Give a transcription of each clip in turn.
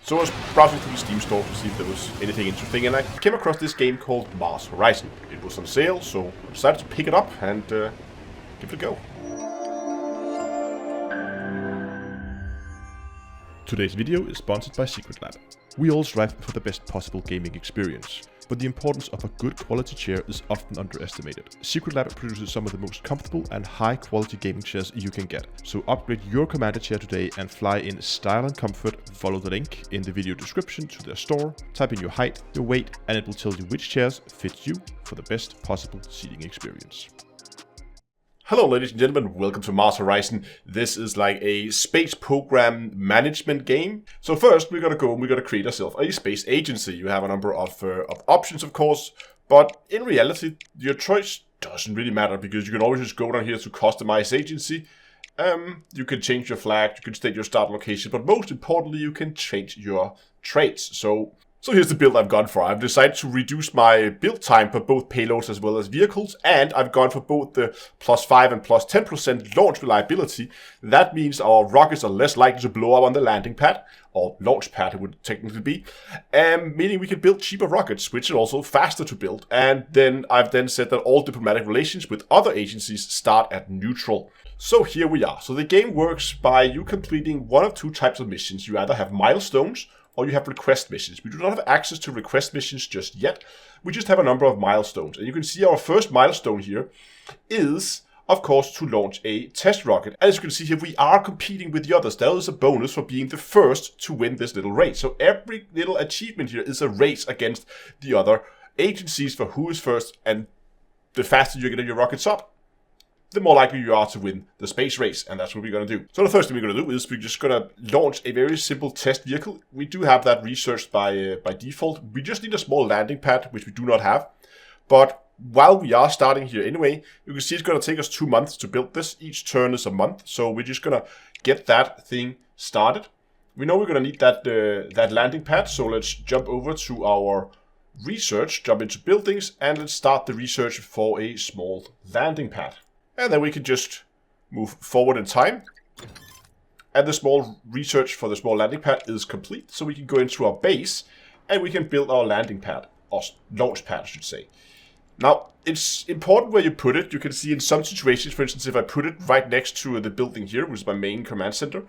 So I was browsing through the Steam store to see if there was anything interesting, and I came across this game called Mars Horizon. It was on sale, so I decided to pick it up and give it a go. Today's video is sponsored by SecretLab. We all strive for the best possible gaming experience, but the importance of a good quality chair is often underestimated. SecretLab produces some of the most comfortable and high quality gaming chairs you can get. So upgrade your commander chair today and fly in style and comfort. Follow the link in the video description to their store, type in your height, your weight, and it will tell you which chairs fit you for the best possible seating experience. Hello ladies and gentlemen, welcome to Mars Horizon. This is like a space program management game. So first we're gonna go and we're gonna create ourselves a space agency. You have a number of options of course, but in reality your choice doesn't really matter because you can always just go down here to customize agency. You can change your flag, you can state your start location, but most importantly you can change your traits. So here's the build I've gone for. I've decided to reduce my build time for both payloads as well as vehicles, and I've gone for both the +5 and +10% launch reliability. That means our rockets are less likely to blow up on the landing pad, or launch pad it would technically be, meaning we can build cheaper rockets, which are also faster to build. And then I've said that all diplomatic relations with other agencies start at neutral. So here we are. So the game works by you completing one of two types of missions. You either have milestones, or you have request missions. We do not have access to request missions just yet. We just have a number of milestones. And you can see our first milestone here is, of course, to launch a test rocket. As you can see here, we are competing with the others. That is a bonus for being the first to win this little race. So every little achievement here is a race against the other agencies for who is first. And the faster you get your rockets up, the more likely you are to win the space race, and that's what we're going to do. So the first thing we're going to do is we're just going to launch a very simple test vehicle. We do have that researched by default. We just need a small landing pad, which we do not have. But while we are starting here anyway, you can see it's going to take us 2 months to build this. Each turn is a month, so we're just going to get that thing started. We know we're going to need that landing pad, so let's jump over to our research, jump into buildings, and let's start the research for a small landing pad. And then we can just move forward in time. And the small research for the small landing pad is complete. So we can go into our base and we can build our landing pad, or launch pad I should say. Now, it's important where you put it. You can see in some situations, for instance, if I put it right next to the building here, which is my main command center,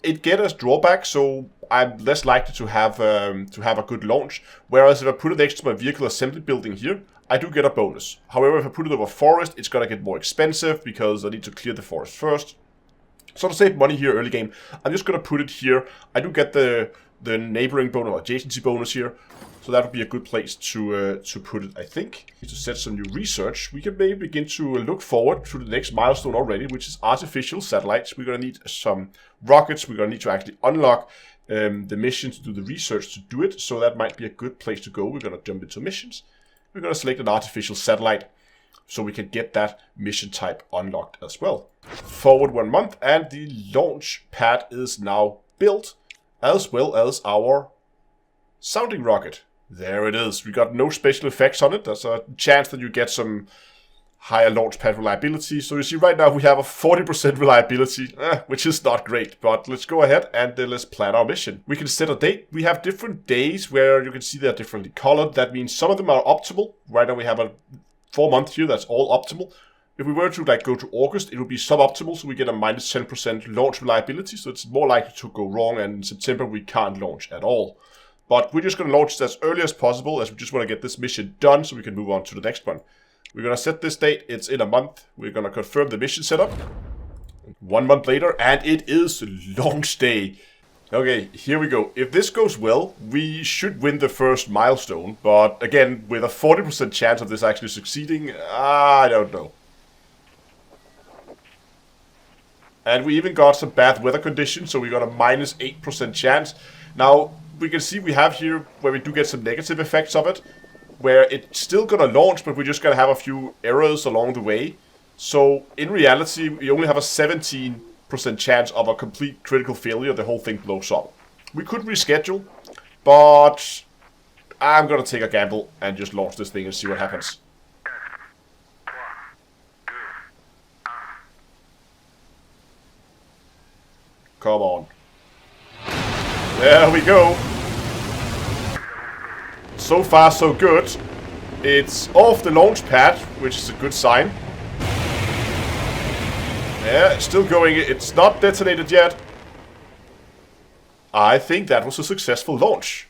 it gets drawback, so I'm less likely to have a good launch. Whereas if I put it next to my vehicle assembly building here, I do get a bonus. However, if I put it over forest, it's gonna get more expensive because I need to clear the forest first. So to save money here early game, I'm just gonna put it here. I do get the neighboring bonus or adjacency bonus here, so that would be a good place to put it, I think. To set some new research, we can maybe begin to look forward to the next milestone already, which is artificial satellites. We're gonna need some rockets. We're gonna need to actually unlock the mission to do the research to do it. So that might be a good place to go. We're gonna jump into missions. We're going to select an artificial satellite so we can get that mission type unlocked as well. Forward 1 month and the launch pad is now built, as well as our sounding rocket. There it is. We got no special effects on it. There's a chance that you get some higher launch pad reliability. So you see right now we have a 40% reliability, which is not great. But let's go ahead and let's plan our mission. We can set a date. We have different days where you can see they're differently colored. That means some of them are optimal. Right now we have a 4 month here. That's all optimal. If we were to go to August, it would be suboptimal. So we get a -10% launch reliability. So it's more likely to go wrong. And in September we can't launch at all. But we're just going to launch as early as possible as we just want to get this mission done so we can move on to the next one. We're going to set this date. It's in a month. We're going to confirm the mission setup. 1 month later, and it is launch day. Okay, here we go. If this goes well, we should win the first milestone. But again, with a 40% chance of this actually succeeding, I don't know. And we even got some bad weather conditions, so we got a -8% chance. Now, we can see we have here where we do get some negative effects of it, where it's still gonna launch, but we're just gonna have a few errors along the way. So in reality, we only have a 17% chance of a complete critical failure. The whole thing blows up. We could reschedule, but I'm gonna take a gamble and just launch this thing and see what happens. Come on. There we go. So far, so good. It's off the launch pad, which is a good sign. Yeah, it's still going. It's not detonated yet. I think that was a successful launch.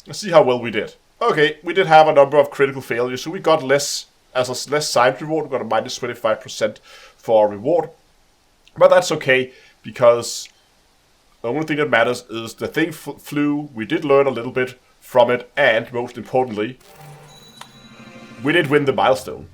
Let's see how well we did. Okay, we did have a number of critical failures, so we got less science reward. We got a minus 25% for our reward. But that's okay, because the only thing that matters is the thing flew. We did learn a little bit from it, and most importantly, we did win the milestone.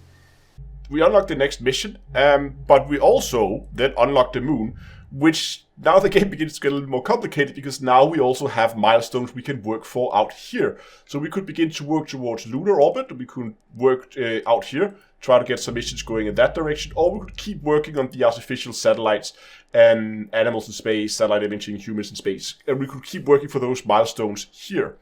We unlocked the next mission, but we also then unlocked the moon, which now the game begins to get a little more complicated, because now we also have milestones we can work for out here. So we could begin to work towards lunar orbit, we could work out here, try to get some missions going in that direction, or we could keep working on the artificial satellites and animals in space, satellite imaging, humans in space, and we could keep working for those milestones here.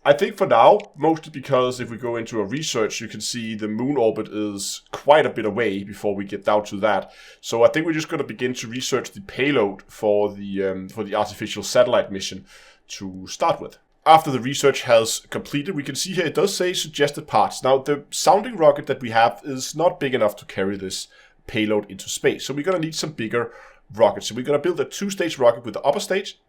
I think for now, mostly because if we go into a research, you can see the moon orbit is quite a bit away before we get down to that. So I think we're just going to begin to research the payload for the artificial satellite mission to start with. After the research has completed, we can see here it does say suggested parts. Now, the sounding rocket that we have is not big enough to carry this payload into space. So we're going to need some bigger rockets. So we're going to build a 2-stage rocket with the upper stage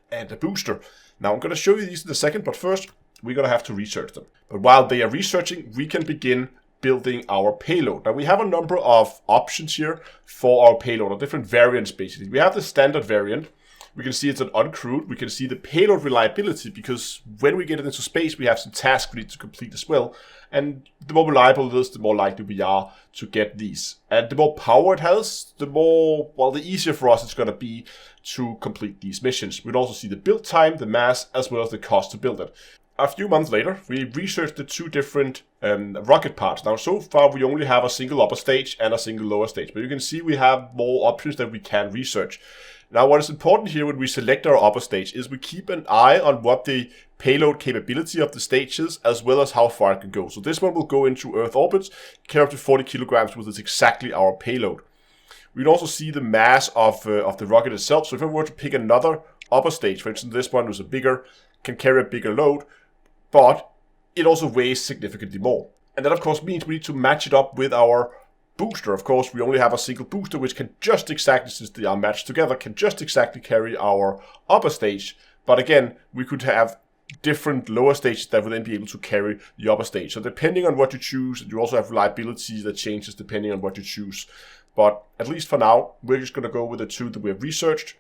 and a booster. Now, I'm going to show you these in a second, but first, we're going to have to research them. But while they are researching, we can begin building our payload. Now, we have a number of options here for our payload, or different variants, basically. We have the standard variant. We can see it's an uncrewed. We can see the payload reliability, because when we get it into space, we have some tasks we need to complete as well. And the more reliable it is, the more likely we are to get these. And the more power it has, the easier for us it's going to be to complete these missions. We'll also see the build time, the mass, as well as the cost to build it. A few months later, we researched the 2 different rocket parts. Now, so far, we only have a single upper stage and a single lower stage. But you can see we have more options that we can research. Now, what is important here when we select our upper stage is we keep an eye on what the payload capability of the stage is, as well as how far it can go. So this one will go into Earth orbits, carry up to 40 kilograms, which is exactly our payload. We can also see the mass of the rocket itself. So if I were to pick another upper stage, for instance, this one was can carry a bigger load, but it also weighs significantly more. And that, of course, means we need to match it up with our booster. Of course, we only have a single booster, which can just exactly, since they are matched together, can just exactly carry our upper stage. But again, we could have different lower stages that would then be able to carry the upper stage. So depending on what you choose, you also have reliability that changes depending on what you choose. But at least for now, we're just going to go with the 2 that we have researched.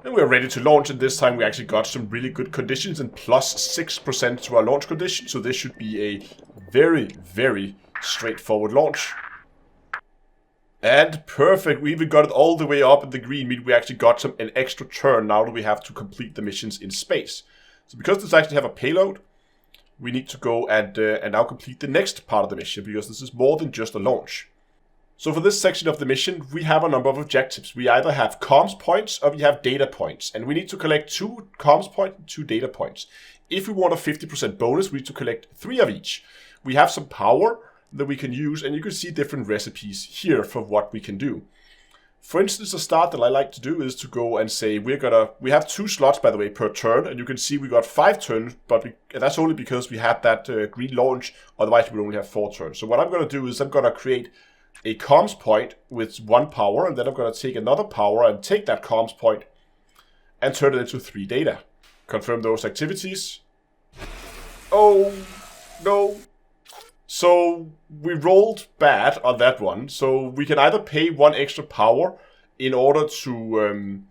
And we're ready to launch, and this time we actually got some really good conditions and plus 6% to our launch condition. So this should be a very, very straightforward launch. And perfect, we even got it all the way up in the green, meaning we actually got an extra turn now that we have to complete the missions in space. So because this actually have a payload, we need to go and now complete the next part of the mission, because this is more than just a launch. So for this section of the mission, we have a number of objectives. We either have comms points or we have data points. And we need to collect 2 comms points and 2 data points. If we want a 50% bonus, we need to collect 3 of each. We have some power that we can use, and you can see different recipes here for what we can do. For instance, a start that I like to do is to go and say we have 2 slots, by the way, per turn, and you can see we got 5 turns, but that's only because we had that green launch. Otherwise, we only have 4 turns. So what I'm going to do is I'm going to create a comms point with 1 power, and then I'm going to take another power and take that comms point and turn it into 3 data. Confirm those activities. Oh, no. So we rolled bad on that one. So we can either pay 1 extra power in order to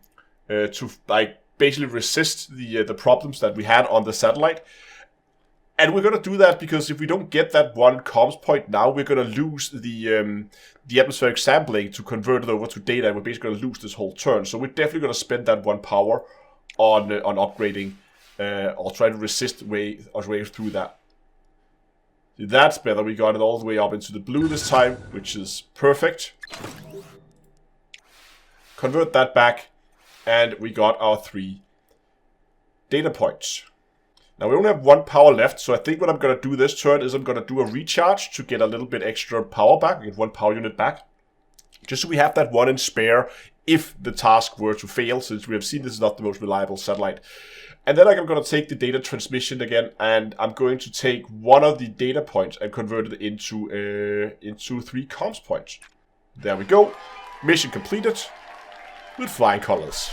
like basically resist the problems that we had on the satellite. And we're going to do that because if we don't get that 1 comms point now, we're going to lose the atmospheric sampling to convert it over to data. And we're basically going to lose this whole turn. So we're definitely going to spend that 1 power on upgrading or try to resist our way through that. That's better. We got it all the way up into the blue this time, which is perfect. Convert that back, and we got our 3 data points. Now we only have 1 power left, so I think what I'm going to do this turn is I'm going to do a recharge to get a little bit extra power back, get 1 power unit back. Just so we have that 1 in spare if the task were to fail, since we have seen this is not the most reliable satellite. And then I'm going to take the data transmission again, and I'm going to take one of the data points and convert it into 3 comms points. There we go. Mission completed with flying colors.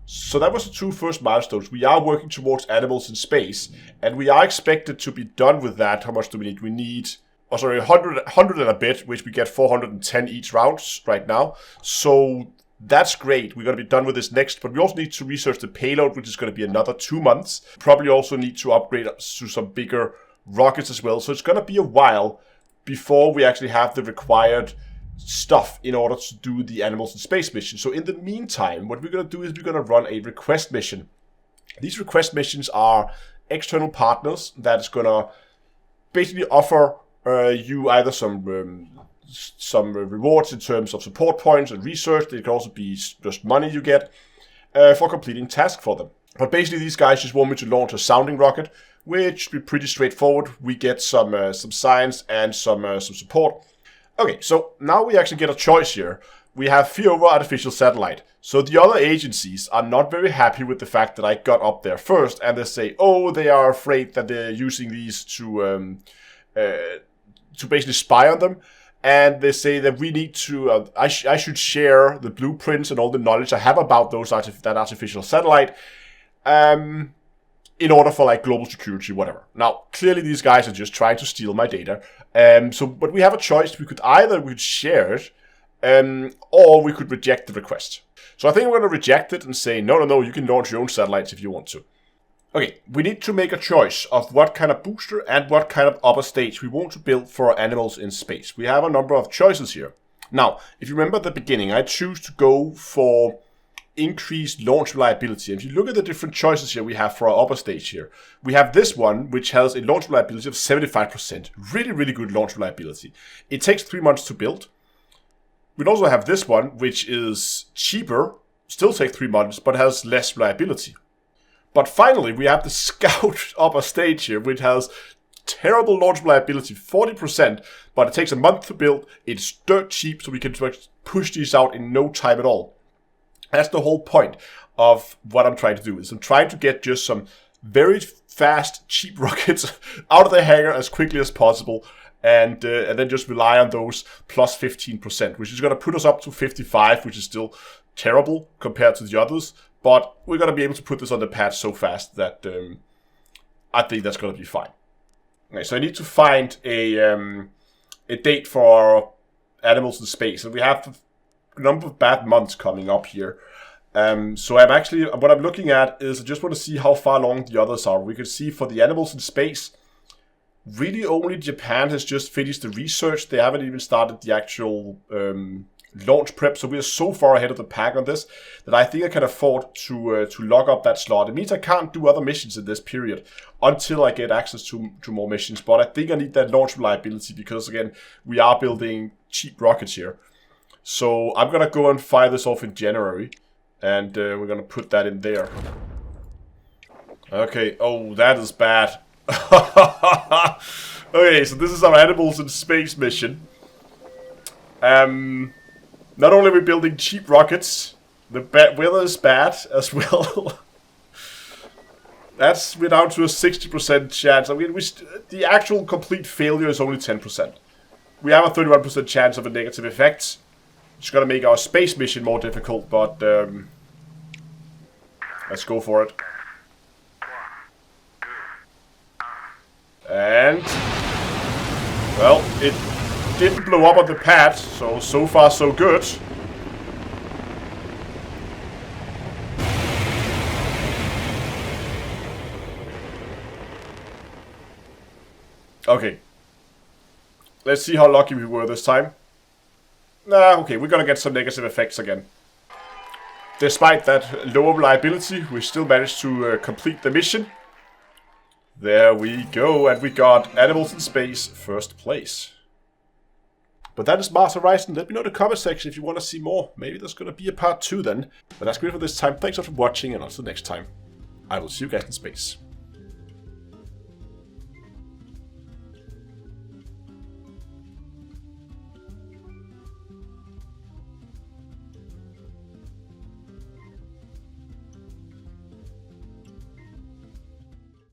So that was the 2 first milestones. We are working towards animals in space, and we are expected to be done with that. How much do we need? We need, 100 and a bit, which we get 410 each rounds right now. So that's great. We're going to be done with this next, but we also need to research the payload, which is going to be another 2 months. Probably also need to upgrade to some bigger rockets as well. So it's going to be a while before we actually have the required stuff in order to do the animals in space mission. So in the meantime, what we're going to do is we're going to run a request mission. These request missions are external partners that is going to basically offer you either some rewards in terms of support points and research. It can also be just money you get for completing tasks for them. But basically these guys just want me to launch a sounding rocket, which should be pretty straightforward. We get some science and some support. Okay, so now we actually get a choice here. We have fear over artificial satellite. So the other agencies are not very happy with the fact that I got up there first, and they say, oh, they are afraid that they're using these to basically spy on them. And they say that we need to, I should share the blueprints and all the knowledge I have about that artificial satellite, in order for like global security, whatever. Now, clearly these guys are just trying to steal my data. But we have a choice. We could share it, or we could reject the request. So I think we're going to reject it and say, no, you can launch your own satellites if you want to. Okay, we need to make a choice of what kind of booster and what kind of upper stage we want to build for animals in space. We have a number of choices here. Now, if you remember at the beginning, I choose to go for increased launch reliability. And if you look at the different choices here we have for our upper stage here, we have this one, which has a launch reliability of 75%. Really, really good launch reliability. It takes 3 months to build. We'd also have this one, which is cheaper, still takes 3 months, but has less reliability. But finally, we have the Scout upper stage here, which has terrible launch reliability, 40%, but it takes a month to build. It's dirt cheap, so we can push these out in no time at all. That's the whole point of what I'm trying to do. Is I'm trying to get just some very fast, cheap rockets out of the hangar as quickly as possible, and then just rely on those plus 15%, which is going to put us up to 55, which is still terrible compared to the others. But we're going to be able to put this on the pad so fast that I think that's going to be fine. Okay, so I need to find a date for animals in space, and we have a number of bad months coming up here. So I'm actually, what I'm looking at is I just want to see how far along the others are. We can see for the animals in space, really only Japan has just finished the research. They haven't even started the actual launch prep. So we are so far ahead of the pack on this that I think I can afford to lock up that slot. It means I can't do other missions in this period until I get access to more missions. But I think I need that launch reliability because, again, we are building cheap rockets here. So I'm going to go and fire this off in January. And we're going to put that in there. Okay. Oh, that is bad. Okay, so this is our animals in space mission. Not only are we building cheap rockets, the weather is bad as well. We're down to a 60% chance. I mean, the actual complete failure is only 10%. We have a 31% chance of a negative effect. It's going to make our space mission more difficult, but let's go for it. And, well, it didn't blow up on the pad, so far so good. Okay. Let's see how lucky we were this time. Nah, okay, we're gonna get some negative effects again. Despite that lower reliability, we still managed to complete the mission. There we go, and we got Animals in Space first place. But that is Mars Horizon. Let me know in the comment section if you want to see more. Maybe there's going to be a part 2 then. But that's great for this time. Thanks for watching, and until next time, I will see you guys in space.